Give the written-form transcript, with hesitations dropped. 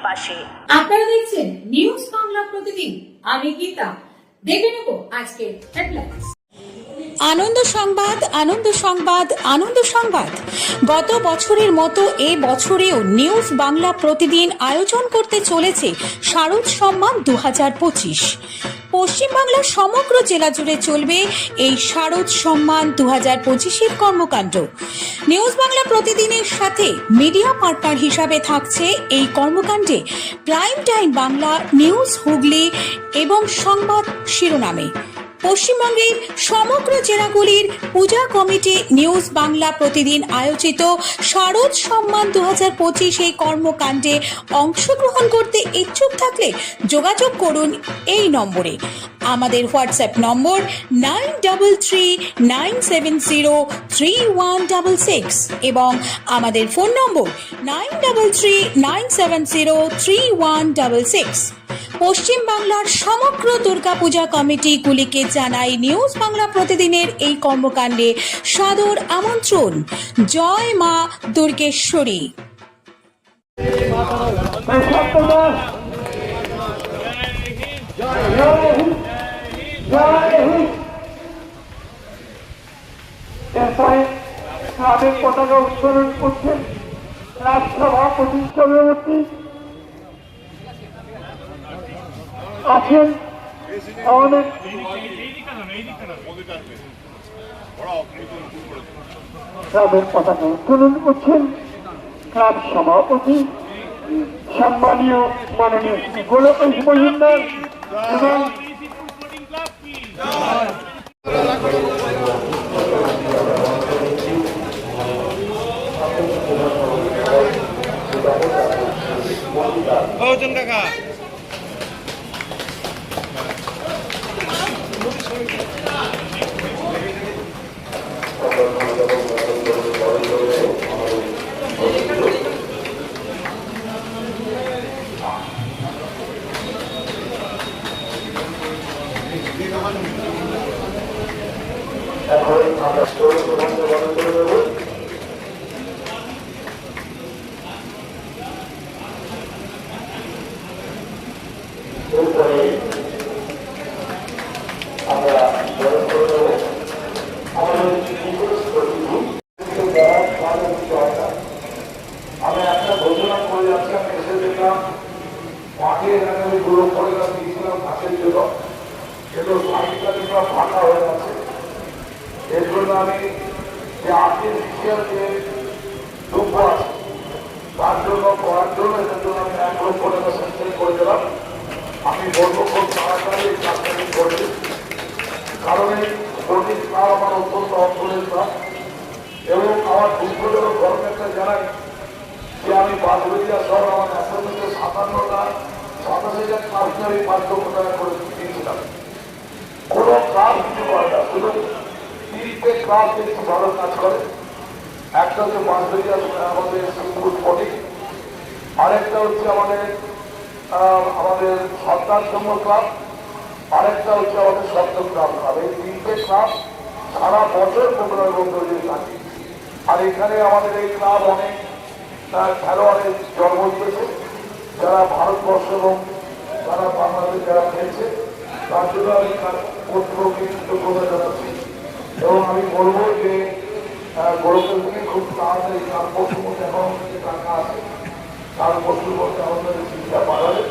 পাশে। আপনারা দেখছেন নিউজ বাংলা প্রতিদিন। আমি গীতা। দেখে নেব আজকে হেডলাইন্স। আনন্দ সংবাদ, আনন্দ সংবাদ, আনন্দ সংবাদ। গত বছরের মতো এ বছরেও নিউজ বাংলা প্রতিদিন আয়োজন করতে চলেছে শারদ সম্মান 2025। পশ্চিমবাংলার সমগ্র জেলা জুড়ে চলবে এই শারদ সম্মান 2025-এর কর্মকাণ্ড। নিউজ বাংলা প্রতিদিনের সাথে মিডিয়া পার্টনার হিসাবে থাকছে এই কর্মকাণ্ডে prime time Bangla, news Hooghly এবং সংবাদ শিরোনামে। পশ্চিমবঙ্গের সমগ্র জেলাগুলির পূজা কমিটি নিউজ বাংলা প্রতিদিন আয়োজিত শারদ সম্মান 2025 এই কর্মকাণ্ডে অংশগ্রহণ করতে ইচ্ছুক থাকলে যোগাযোগ করুন এই নম্বরে। আমাদের হোয়াটসঅ্যাপ নম্বর 9339703166 এবং আমাদের ফোন নম্বর 9339703166। পশ্চিম বাংলার সমগ্র দুর্গাপূজা কমিটিগুলিকে জানাই নিউজ বাংলা প্রতিদিনের এই কর্মকাণ্ডে সাদর আমন্ত্রণ। জয় মা দুর্গেশ্বরী। সাবেক পতাকা উত্তোলন করছেন রাষ্ট্রসভাপতি চক্রবর্তী আছেন, আমাদের ক্লাবের পতাকা উত্তোলন করছেন ক্লাব সভাপতি সম্মানীয় মাননীয় শ্রী গোলকেশ মজুমদার এবং এখন আমরা বন্ধ করে দেব। এরপরে আমরা বরণ করে দেব আমাদের আমি একটা ঘোষণা করে যাচ্ছি। আমি এসে দেখলাম মাঠে এখানে গুলো করে দিয়েছিলাম ঘাসের জন্য, কিন্তু সাইডটা ফাঁকা হয়ে আছে। এর জন্য আমি যে আর্টিফিশিয়াল যে দ্রব্য আছে তার জন্য করার জন্য এটার জন্য আমি 1 লক্ষ টাকা স্যাংশন করে দিলাম। আমি বলবো খুব তাড়াতাড়ি এই কাজটা করবে, কারণ এই কঠিন ক্লাব আমার অত্যন্ত অঞ্চলের ক্লাব এবং আমার দুঃখজনক গভর্নমেন্টটা জানাই যে আমি বাদুরিয়া সহ আমার অ্যাসেম্বলিতে 27,000 ক্লাবকে আমি 5 লক্ষ টাকা করে দিয়েছিলাম। কোনো ক্লাব কিছু করে না, শুধু 3টে ক্লাব কিছু ভালো কাজ করে। একটা হচ্ছে বাদুরিয়া আমাদের সিঙ্গুর পটি, আরেকটা হচ্ছে আমাদের সন্তান সংঘ ক্লাব, আরেকটা হচ্ছে আমাদের সপ্তম ক্লাব। এই 3টে ক্লাব সারা বছর প্রোগ্রাম বন্ধ হয়ে থাকে। আর এখানে আমাদের এই ক্লাব অনেক খেলোয়াড়ের জন্ম দিয়েছে, যারা ভারতবর্ষ এবং যারা বাংলাদেশ যারা খেলছে, তার জন্য আমি কর্তৃপক্ষকে কৃতজ্ঞতা জানাচ্ছি। এবং আমি বলবো যে গোলকের থেকে খুব তাড়াতাড়ি তার পশুর মধ্যে এখন যে টাকা আছে তার পশুর মধ্যে আমাদের চিন্তা বাড়াবে।